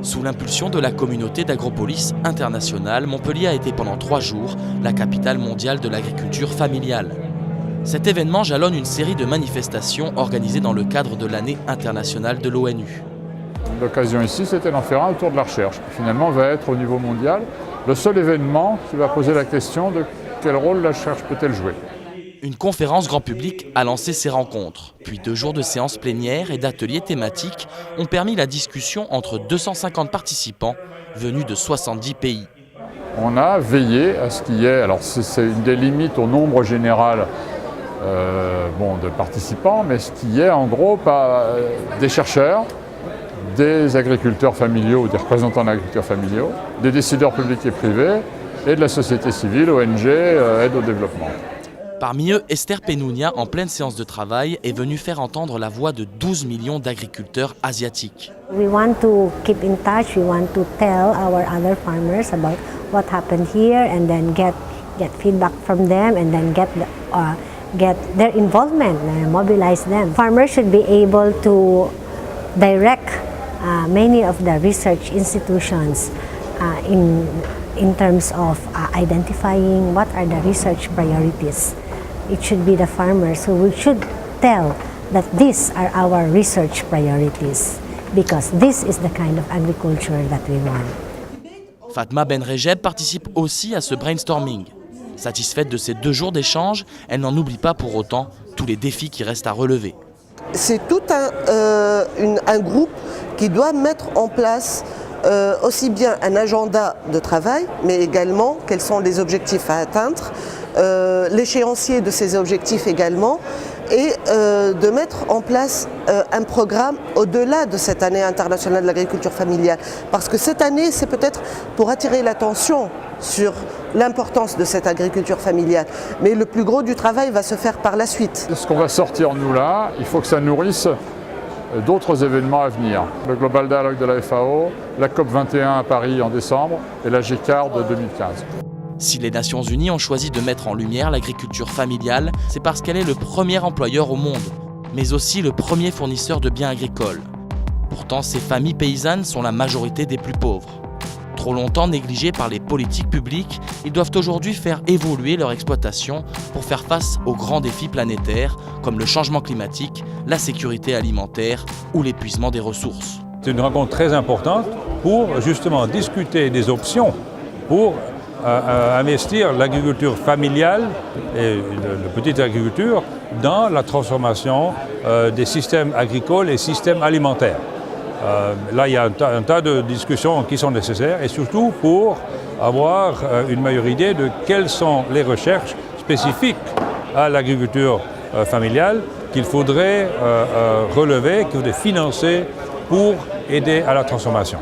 Sous l'impulsion de la communauté d'Agropolis internationale, Montpellier a été pendant 3 jours la capitale mondiale de l'agriculture familiale. Cet événement jalonne une série de manifestations organisées dans le cadre de l'année internationale de l'ONU. L'occasion ici, c'était d'en faire un autour de la recherche, qui finalement va être au niveau mondial le seul événement qui va poser la question de quel rôle la recherche peut-elle jouer. Une conférence grand public a lancé ces rencontres, puis 2 jours de séances plénières et d'ateliers thématiques ont permis la discussion entre 250 participants venus de 70 pays. On a veillé à ce qu'il y ait, alors c'est une des limites au nombre général de participants, mais ce qu'il y ait en gros des chercheurs, des agriculteurs familiaux ou des représentants d'agriculteurs familiaux, des décideurs publics et privés et de la société civile, ONG, aide au développement. Parmi eux, Esther Penounia, en pleine séance de travail, est venue faire entendre la voix de 12 millions d'agriculteurs asiatiques. We want to keep in touch, we want to tell our other farmers about what happened here and then get feedback from them and then get their involvement, mobilize them. Farmers should be able to direct many of the research institutions in terms of identifying what are the research priorities. It should be the farmers who should tell that these are our research priorities because this is the kind of agriculture that we want. Fatma Benrejeb participe aussi à ce brainstorming. Satisfaite de ces 2 jours d'échange, elle n'en oublie pas pour autant tous les défis qui restent à relever. C'est tout un groupe qui doit mettre en place aussi bien un agenda de travail, mais également quels sont les objectifs à atteindre, l'échéancier de ces objectifs également, et de mettre en place un programme au-delà de cette année internationale de l'agriculture familiale. Parce que cette année, c'est peut-être pour attirer l'attention sur l'importance de cette agriculture familiale. Mais le plus gros du travail va se faire par la suite. Ce qu'on va sortir nous là, il faut que ça nourrisse d'autres événements à venir. Le Global Dialogue de la FAO, la COP21 à Paris en décembre et la GCAR de 2015. Si les Nations Unies ont choisi de mettre en lumière l'agriculture familiale, c'est parce qu'elle est le premier employeur au monde, mais aussi le premier fournisseur de biens agricoles. Pourtant, ces familles paysannes sont la majorité des plus pauvres. Trop longtemps négligés par les politiques publiques, ils doivent aujourd'hui faire évoluer leur exploitation pour faire face aux grands défis planétaires comme le changement climatique, la sécurité alimentaire ou l'épuisement des ressources. C'est une rencontre très importante pour justement discuter des options pour investir l'agriculture familiale et la petite agriculture dans la transformation des systèmes agricoles et systèmes alimentaires. Là, il y a un tas de discussions qui sont nécessaires et surtout pour avoir une meilleure idée de quelles sont les recherches spécifiques à l'agriculture familiale qu'il faudrait relever, qu'il faudrait financer pour aider à la transformation.